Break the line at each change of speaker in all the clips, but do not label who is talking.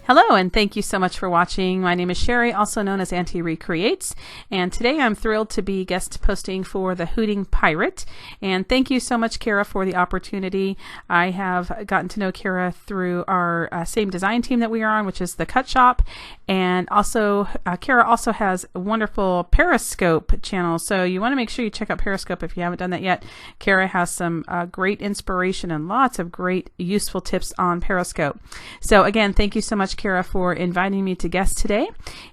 Hello, and thank you so much for watching. My name is Sherry, also known as Auntie Recreates, and today I'm thrilled to be guest posting for the Hooting Pirate. And thank you so much, Kara, for the opportunity. I have gotten to know Kara through our same design team that we are on, which is the Cut Shop, and also Kara also has a wonderful Periscope channel, so you want to make sure you check out Periscope if you haven't done that yet. Kara has some great inspiration and lots of great useful tips on Periscope. So again, thank you so much, Kara, for inviting me to guest today.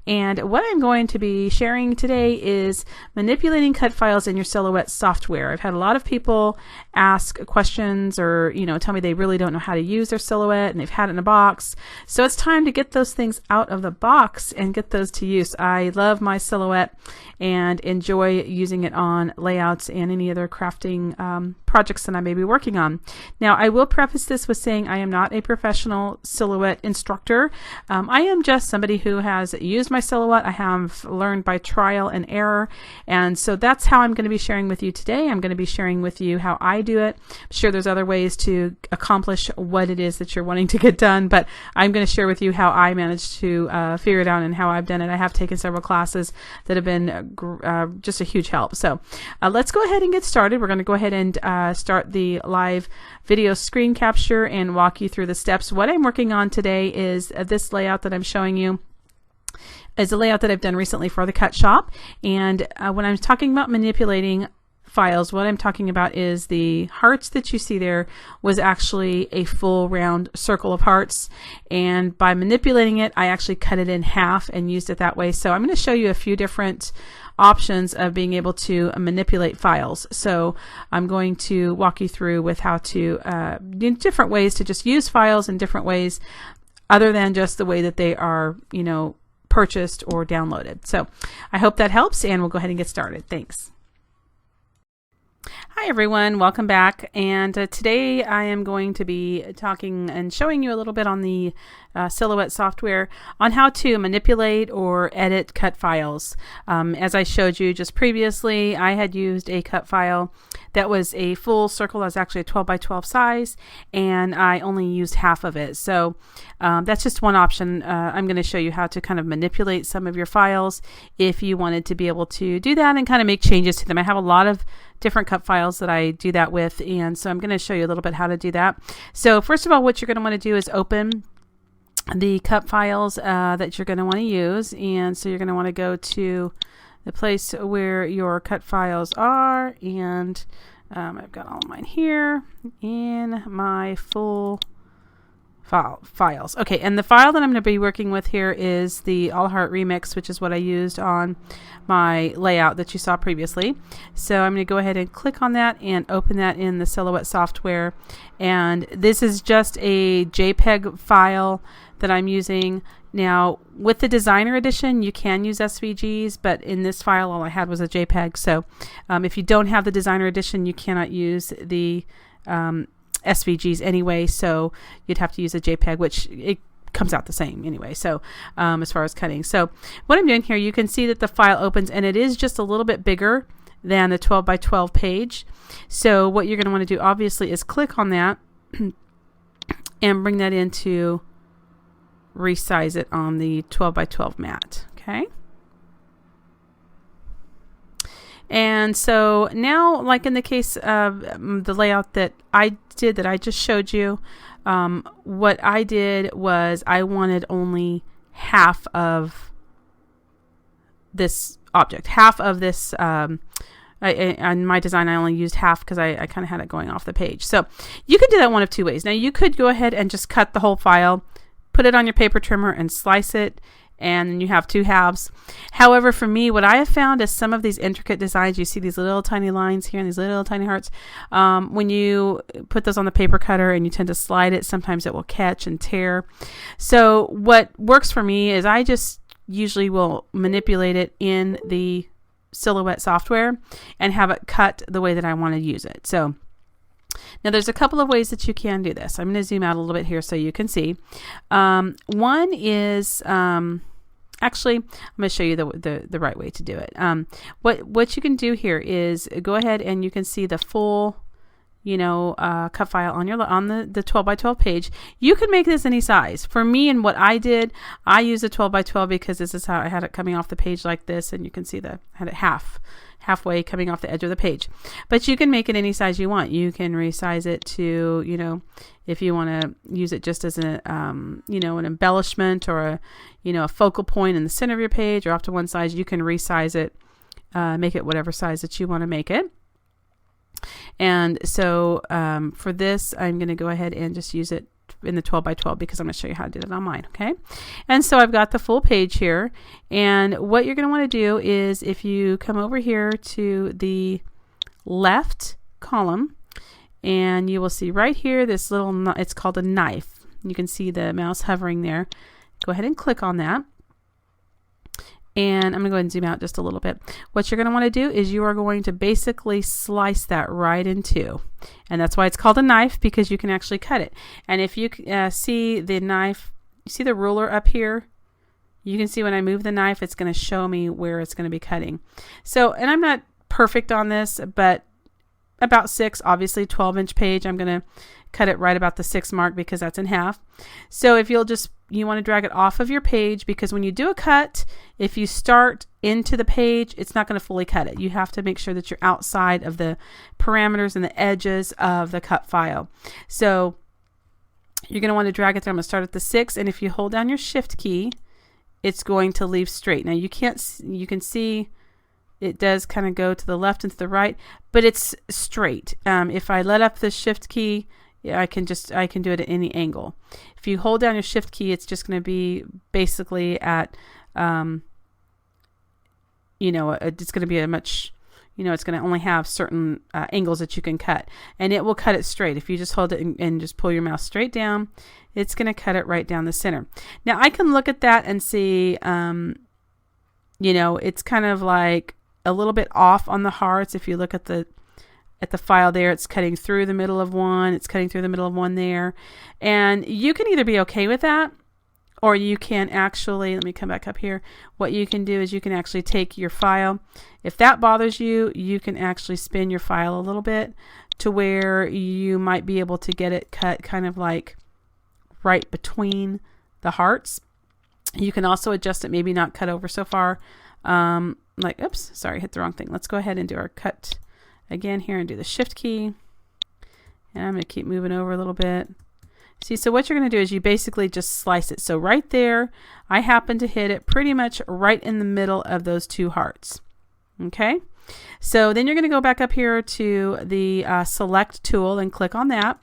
And what I'm going to be sharing today is manipulating cut files in your Silhouette software. I've had a lot of people ask questions or, tell me they really don't know how to use their Silhouette and they've had it in a box. So it's time to get those things out of the box and get those to use. I love my Silhouette and enjoy using it on layouts and any other crafting projects that I may be working on. Now, I will preface this with saying I am not a professional Silhouette instructor. I am just somebody who has used my Silhouette. I have learned by trial and error, and so that's how I'm going to be sharing with you today. I'm going to be sharing with you how I do it. I'm sure there's other ways to accomplish what it is that you're wanting to get done, but I'm going to share with you how I managed to figure it out and how I've done it. I have taken several classes that have been just a huge help. So let's go ahead and get started. We're going to go ahead and start the live video screen capture and walk you through the steps. What I'm working on today is this layout that I'm showing you is a layout that I've done recently for the Cut Shop. And when I'm talking about manipulating files, what I'm talking about is the hearts that you see there was actually a full round circle of hearts, and by manipulating it I actually cut it in half and used it that way. So I'm going to show you a few different options of being able to manipulate files. So I'm going to walk you through with how to different ways to just use files in different ways other than just the way that they are purchased or downloaded. So I hope that helps, and we'll go ahead and get started. Thanks. Hi everyone, welcome back, and today I am going to be talking and showing you a little bit on the Silhouette software on how to manipulate or edit cut files. As I showed you just previously, I had used a cut file that was a full circle. That was actually a 12 by 12 size, and I only used half of it. So that's just one option. I'm going to show you how to kind of manipulate some of your files if you wanted to be able to do that and kind of make changes to them. I have a lot of different cut files that I do that with, and so I'm going to show you a little bit how to do that. So first of all, what you're going to want to do is open the cut files that you're going to want to use, and so you're going to want to go to the place where your cut files are, and I've got all of mine here in my full files. Okay, and the file that I'm going to be working with here is the All Heart Remix, which is what I used on my layout that you saw previously. So I'm going to go ahead and click on that and open that in the Silhouette software. And this is just a JPEG file that I'm using. Now, with the Designer Edition, you can use SVGs, but in this file, all I had was a JPEG. So if you don't have the Designer Edition, you cannot use the SVGs anyway, so you'd have to use a JPEG, which it comes out the same anyway. So as far as cutting, so what I'm doing here, you can see that the file opens and it is just a little bit bigger than the 12 by 12 page. So what you're going to want to do obviously is click on that and bring that into resize it on the 12 by 12 mat. Okay. And so now, like in the case of the layout that I did, that I just showed you, what I did was I wanted only half of this object, half of this. On my design, I only used half because I kind of had it going off the page. So you could do that one of two ways. Now you could go ahead and just cut the whole file, put it on your paper trimmer and slice it, and then you have two halves. However, for me, what I have found is some of these intricate designs, you see these little tiny lines here and these little tiny hearts. When you put those on the paper cutter and you tend to slide it, sometimes it will catch and tear. So what works for me is I just usually will manipulate it in the Silhouette software and have it cut the way that I want to use it. So now there's a couple of ways that you can do this. I'm going to zoom out a little bit here so you can see. One is actually, I'm going to show you the right way to do it. What you can do here is go ahead and you can see the full cut file on the 12 by 12 page. You can make this any size. For me, and what I did, I used a 12 by 12 because this is how I had it coming off the page like this, and you can see I had it halfway coming off the edge of the page. But you can make it any size you want. You can resize it to, if you want to use it just as an embellishment or a focal point in the center of your page or off to one side, you can resize it, make it whatever size that you want to make it. And so for this, I'm going to go ahead and just use it in the 12 by 12 because I'm going to show you how to do that on mine. Okay. And so I've got the full page here. And what you're going to want to do is if you come over here to the left column, and you will see right here this little, it's called a knife. You can see the mouse hovering there. Go ahead and click on that. And I'm going to go ahead and zoom out just a little bit. What you're going to want to do is you are going to basically slice that right in two. And that's why it's called a knife, because you can actually cut it. And if you see the knife, you see the ruler up here? You can see when I move the knife, it's going to show me where it's going to be cutting. So, and I'm not perfect on this, but about 6, obviously 12-inch page, I'm going to cut it right about the 6 mark because that's in half. So if you want to drag it off of your page, because when you do a cut, if you start into the page, it's not going to fully cut it. You have to make sure that you're outside of the parameters and the edges of the cut file. So you're going to want to drag it there. I'm going to start at the 6, and if you hold down your shift key, it's going to leave straight. Now you can see it does kind of go to the left and to the right, but it's straight. If I let up the shift key, I can do it at any angle. If you hold down your shift key, it's just going to be basically at, it's going to be a much, it's going to only have certain angles that you can cut, and it will cut it straight. If you just hold it and just pull your mouse straight down, it's going to cut it right down the center. Now I can look at that and see, it's kind of like a little bit off on the hearts. If you look at the file there, it's cutting through the middle of one, it's cutting through the middle of one there. And you can either be okay with that, or you can actually, let me come back up here. What you can do is you can actually take your file. If that bothers you, you can actually spin your file a little bit to where you might be able to get it cut kind of like right between the hearts. You can also adjust it, maybe not cut over so far. Oops, sorry, hit the wrong thing. Let's go ahead and do our cut again here and do the shift key. And I'm going to keep moving over a little bit. See, so what you're going to do is you basically just slice it. So right there, I happen to hit it pretty much right in the middle of those two hearts. Okay. So then you're going to go back up here to the select tool and click on that.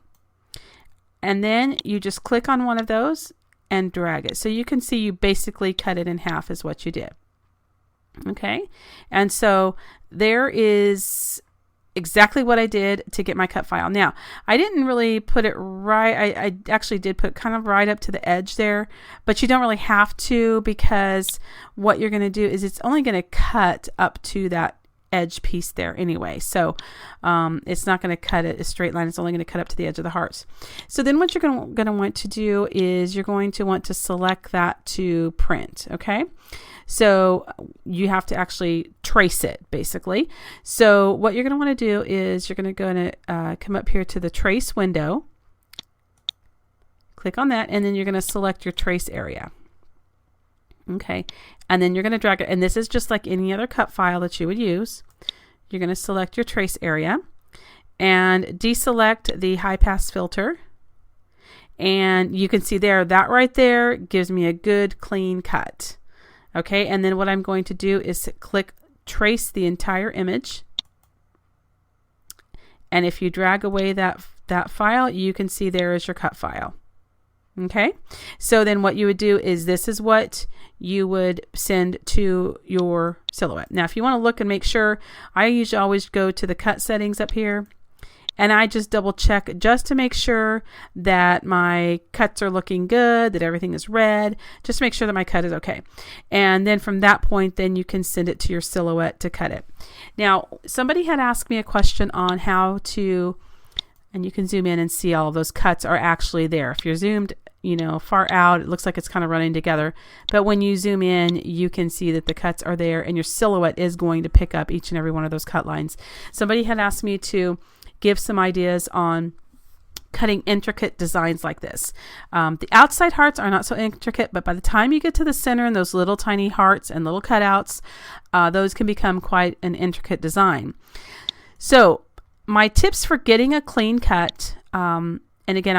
And then you just click on one of those and drag it. So you can see you basically cut it in half is what you did. Okay. And so there is exactly what I did to get my cut file. Now, I didn't really put it right. I actually did put kind of right up to the edge there, but you don't really have to, because what you're going to do is it's only going to cut up to that edge piece there anyway. So it's not going to cut it a straight line. It's only going to cut up to the edge of the hearts. So then what you're going to want to do is you're going to want to select that to print. Okay. So you have to actually trace it basically. So what you're going to want to do is you're going to go and come up here to the trace window, click on that, and then you're going to select your trace area. Okay. And then you're going to drag it. And this is just like any other cut file that you would use. You're going to select your trace area and deselect the high pass filter. And you can see there, that right there gives me a good clean cut. Okay, and then what I'm going to do is click trace the entire image. And if you drag away that file, you can see there is your cut file. Okay, so then what you would do is this is what you would send to your silhouette. Now, if you want to look and make sure, I usually always go to the cut settings up here. And I just double check just to make sure that my cuts are looking good, that everything is red, just to make sure that my cut is okay. And then from that point, then you can send it to your silhouette to cut it. Now, somebody had asked me a question on how to, and you can zoom in and see all of those cuts are actually there. If you're zoomed, far out, it looks like it's kind of running together. But when you zoom in, you can see that the cuts are there and your silhouette is going to pick up each and every one of those cut lines. Somebody had asked me to give some ideas on cutting intricate designs like this. The outside hearts are not so intricate, but by the time you get to the center and those little tiny hearts and little cutouts, those can become quite an intricate design. So my tips for getting a clean cut, and again,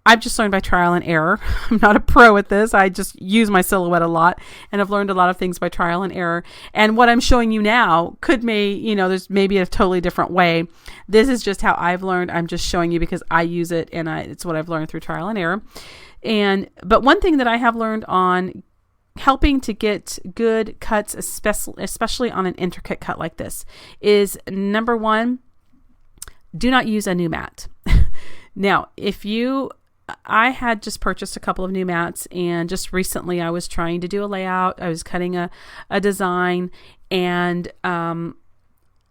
I've just learned by trial and error. I'm not a pro at this. I just use my silhouette a lot, and I've learned a lot of things by trial and error. And what I'm showing you now there's maybe a totally different way. This is just how I've learned. I'm just showing you because I use it, and it's what I've learned through trial and error. But one thing that I have learned on helping to get good cuts, especially on an intricate cut like this, is number one, do not use a new mat. Now, I had just purchased a couple of new mats, and just recently I was trying to do a layout. I was cutting a design, and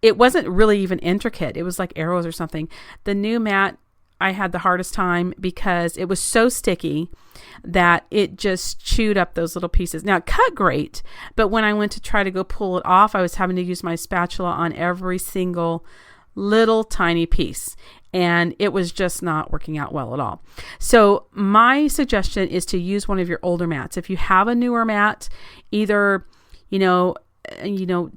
it wasn't really even intricate. It was like arrows or something. The new mat, I had the hardest time because it was so sticky that it just chewed up those little pieces. Now, it cut great, but when I went to try to go pull it off, I was having to use my spatula on every single little tiny piece, and it was just not working out well at all. So my suggestion is to use one of your older mats. If you have a newer mat, either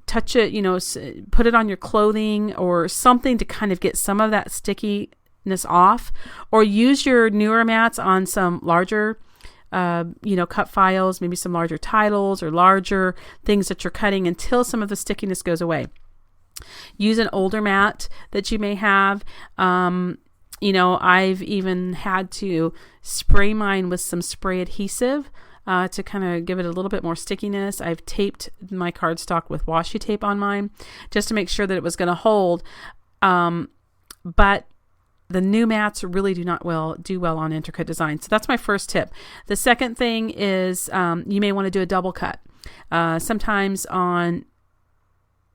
touch it, put it on your clothing or something to kind of get some of that stickiness off, or use your newer mats on some larger cut files, maybe some larger titles or larger things that you're cutting until some of the stickiness goes away. Use an older mat that you may have. I've even had to spray mine with some spray adhesive to kind of give it a little bit more stickiness. I've taped my cardstock with washi tape on mine just to make sure that it was going to hold. But the new mats really do well on intricate designs. So that's my first tip. The second thing is you may want to do a double cut. Sometimes on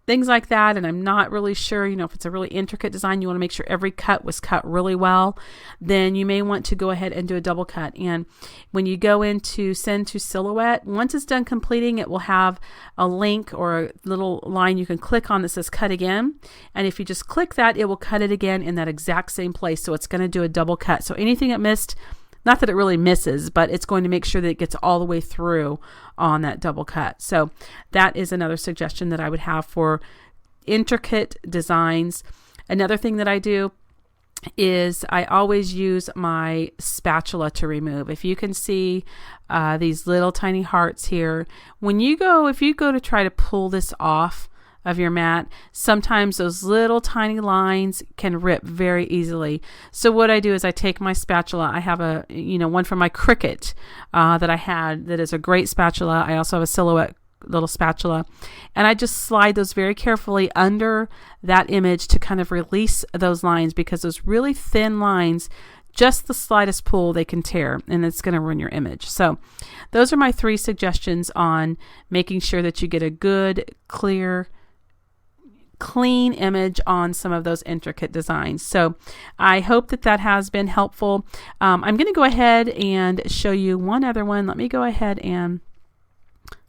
things like that, and I'm not really sure, if it's a really intricate design, you want to make sure every cut was cut really well, then you may want to go ahead and do a double cut. And when you go into send to silhouette, once it's done completing, it will have a link or a little line you can click on that says cut again. And if you just click that, it will cut it again in that exact same place. So it's going to do a double cut. So anything it missed, not that it really misses, but it's going to make sure that it gets all the way through on that double cut. So that is another suggestion that I would have for intricate designs. Another thing that I do is I always use my spatula to remove. If you can see these little tiny hearts here, if you go to try to pull this off of your mat, sometimes those little tiny lines can rip very easily. So what I do is I take my spatula. I have a one from my Cricut that I had that is a great spatula. I also have a silhouette little spatula, and I just slide those very carefully under that image to kind of release those lines, because those really thin lines, just the slightest pull, they can tear, and it's going to ruin your image. So those are my 3 suggestions on making sure that you get a good, clear, clean image on some of those intricate designs. So I hope that has been helpful. I'm going to go ahead and show you one other one. Let me go ahead and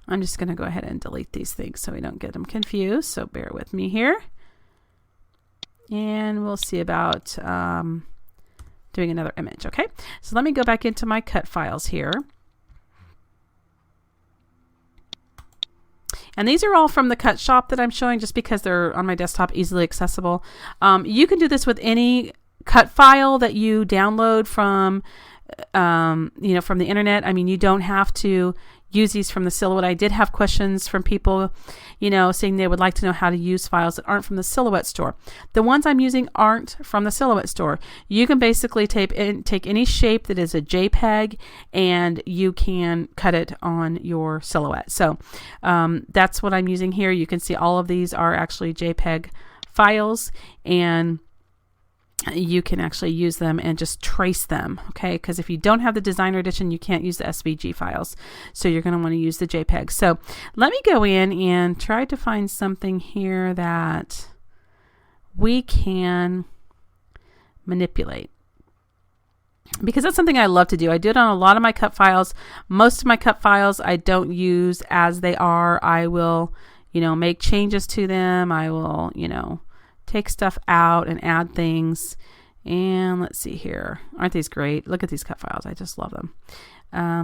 I'm just going to go ahead and delete these things so we don't get them confused. So bear with me here. And we'll see about doing another image. Okay, so let me go back into my cut files here. And these are all from the cut shop that I'm showing just because they're on my desktop, easily accessible. You can do this with any cut file that you download from the internet. I mean, you don't have to use these from the Silhouette. I did have questions from people, saying they would like to know how to use files that aren't from the Silhouette store. The ones I'm using aren't from the Silhouette store. You can basically take any shape that is a JPEG and you can cut it on your Silhouette. So that's what I'm using here. You can see all of these are actually JPEG files, and you can actually use them and just trace them, okay? Because if you don't have the designer edition, you can't use the SVG files. So you're going to want to use the JPEG. So let me go in and try to find something here that we can manipulate, because that's something I love to do. I do it on a lot of my cut files. Most of my cut files I don't use as they are. I will, make changes to them. I will, take stuff out and add things. And let's see here. Aren't these great? Look at these cut files. I just love them.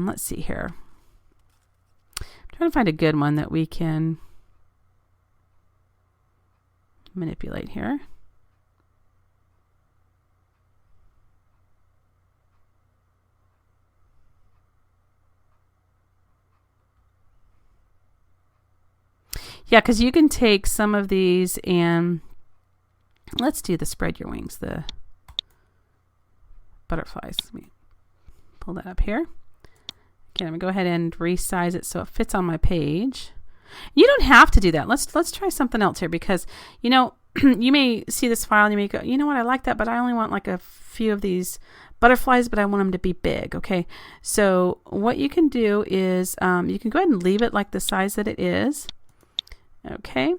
Let's see here. I'm trying to find a good one that we can manipulate here. Yeah, because you can take some of these and let's do the spread your wings, the butterflies. Let me pull that up here. Okay, I'm gonna go ahead and resize it so it fits on my page. You don't have to do that. Let's try something else here, because you know you may see this file and you may go, you know what, I like that, but I only want like a few of these butterflies, but I want them to be big. Okay, so what you can do is you can go ahead and leave it like the size that it is. Okay,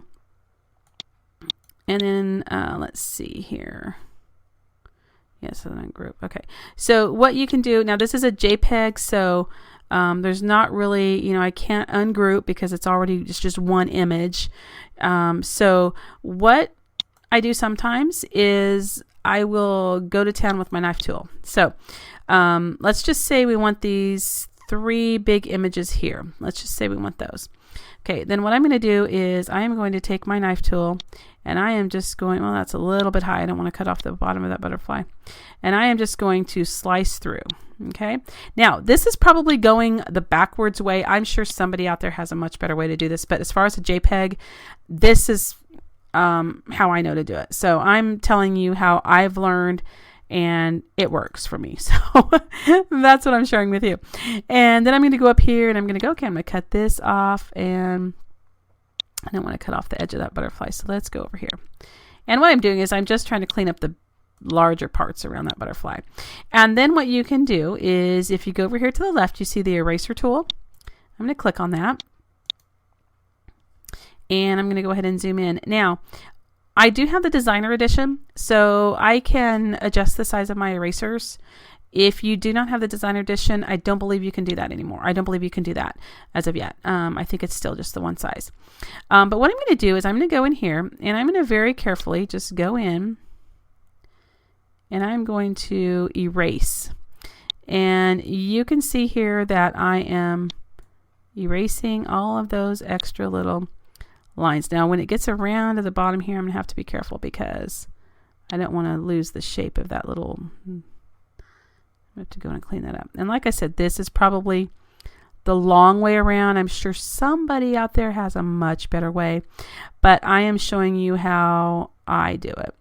and then let's see here. Yes, so then group. Okay, so what you can do now, this is a JPEG, so there's not really, you know, I can't ungroup because it's already just one image. So what I do sometimes is I will go to town with my knife tool. So let's just say we want these 3 big images here. Let's just say we want those. Okay, then what I'm going to do is I am going to take my knife tool and I am just going, well, that's a little bit high. I don't want to cut off the bottom of that butterfly. And I am just going to slice through. Okay, now this is probably going the backwards way. I'm sure somebody out there has a much better way to do this, but as far as a JPEG, this is how I know to do it. So I'm telling you how I've learned, and it works for me. So that's what I'm sharing with you. And then I'm going to go up here and I'm going to go, okay, I'm going to cut this off, and I don't want to cut off the edge of that butterfly. So let's go over here. And what I'm doing is I'm just trying to clean up the larger parts around that butterfly. And then what you can do is if you go over here to the left, you see the eraser tool. I'm going to click on that. And I'm going to go ahead and zoom in. Now, I do have the designer edition, so I can adjust the size of my erasers. If you do not have the designer edition, I don't believe you can do that anymore. I don't believe you can do that as of yet. I think it's still just the one size. But what I'm going to do is I'm going to go in here and I'm going to very carefully just go in and I'm going to erase. And you can see here that I am erasing all of those extra little lines. Now when it gets around to the bottom here, I'm gonna have to be careful because I don't want to lose the shape of that little. I have to go and clean that up. And like I said, this is probably the long way around. I'm sure somebody out there has a much better way, but I am showing you how I do it.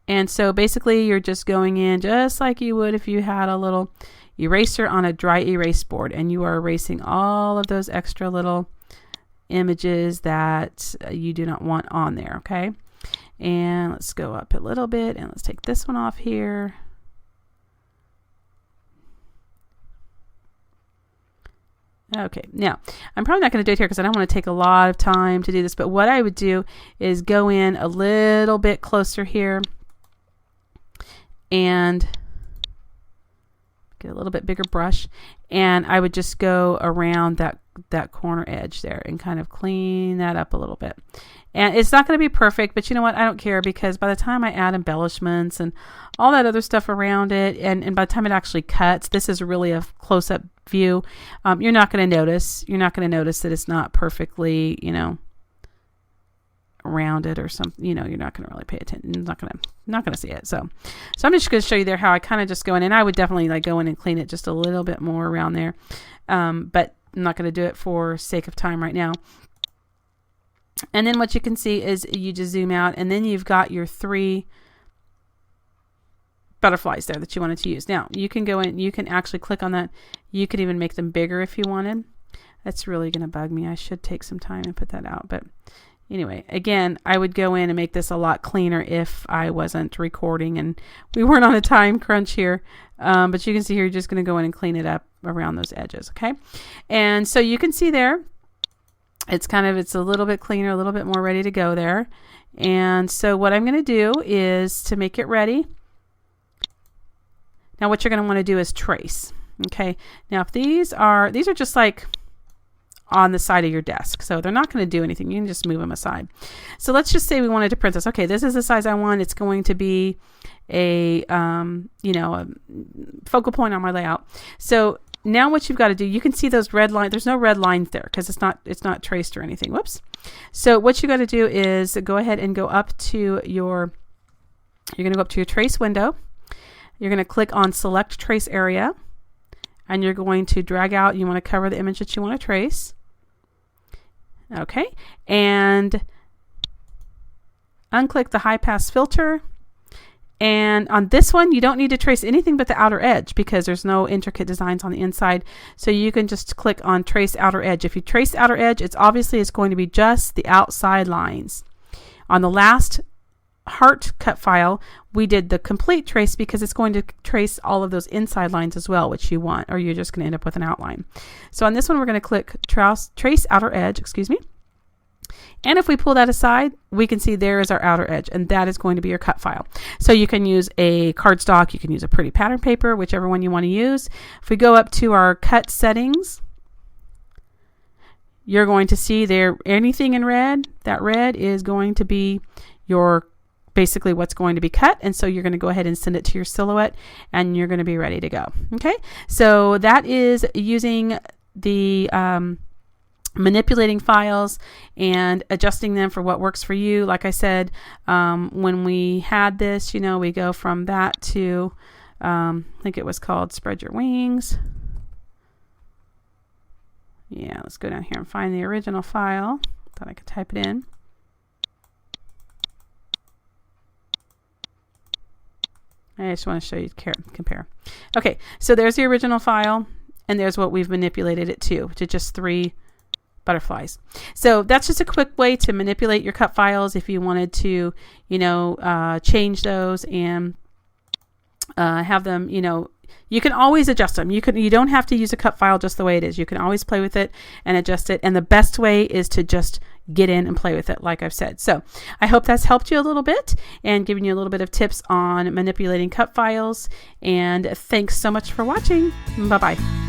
And so basically you're just going in just like you would if you had a little eraser on a dry erase board, and you are erasing all of those extra little images that you do not want on there. Okay, and let's go up a little bit and let's take this one off here. Okay, now I'm probably not going to do it here because I don't want to take a lot of time to do this, but what I would do is go in a little bit closer here and get a little bit bigger brush, and I would just go around that corner edge there and kind of clean that up a little bit. And it's not going to be perfect, but you know what, I don't care, because by the time I add embellishments and all that other stuff around it, and by the time it actually cuts, this is really a close-up view, you're not going to notice that it's not perfectly, you know, rounded or something. You know, you're not going to really pay attention. You're not going to see it. So I'm just going to show you there how I kind of just go in, and I would definitely like go in and clean it just a little bit more around there. But I'm not going to do it for sake of time right now. And then what you can see is you just zoom out, and then you've got your 3 butterflies there that you wanted to use. Now you can go in, you can actually click on that. You could even make them bigger if you wanted. That's really going to bug me. I should take some time and put that out. But anyway, again, I would go in and make this a lot cleaner if I wasn't recording and we weren't on a time crunch here. But you can see here, you're just going to go in and clean it up around those edges. Okay. And so you can see there, it's a little bit cleaner, a little bit more ready to go there. And so what I'm going to do is to make it ready. Now what you're going to want to do is trace. Okay. Now if these are just like on the side of your desk. So they're not going to do anything. You can just move them aside. So let's just say we wanted to print this. Okay, this is the size I want. It's going to be a, a focal point on my layout. So now what you've got to do, you can see those red lines. There's no red lines there because it's not traced or anything. Whoops. So what you got to do is go ahead and go up to you're going to go up to your trace window. You're going to click on select trace area, and you're going to drag out, you want to cover the image that you want to trace. Okay. And unclick the high pass filter. And on this one, you don't need to trace anything but the outer edge because there's no intricate designs on the inside. So you can just click on trace outer edge. If you trace outer edge, it's going to be just the outside lines. On the last heart cut file, we did the complete trace because it's going to trace all of those inside lines as well, which you want, or you're just going to end up with an outline. So on this one, we're going to click trace outer edge, and if we pull that aside, we can see there is our outer edge, and that is going to be your cut file. So you can use a cardstock, you can use a pretty pattern paper, whichever one you want to use. If we go up to our cut settings, you're going to see there anything in red. That red is going to be your basically what's going to be cut, and so you're going to go ahead and send it to your silhouette, and you're going to be ready to go. Okay, so that is using the manipulating files and adjusting them for what works for you. Like I said, when we had this, we go from that to I think it was called Spread Your Wings. Yeah, let's go down here and find the original file. Thought I could type it in. I just want to show you compare. Okay, so there's the original file, and there's what we've manipulated it to just 3 butterflies. So that's just a quick way to manipulate your cut files if you wanted to, change those and have them, you can always adjust them. You don't have to use a cut file just the way it is. You can always play with it and adjust it. And the best way is to just get in and play with it, like I've said. So I hope that's helped you a little bit and given you a little bit of tips on manipulating cut files. And thanks so much for watching. Bye-bye.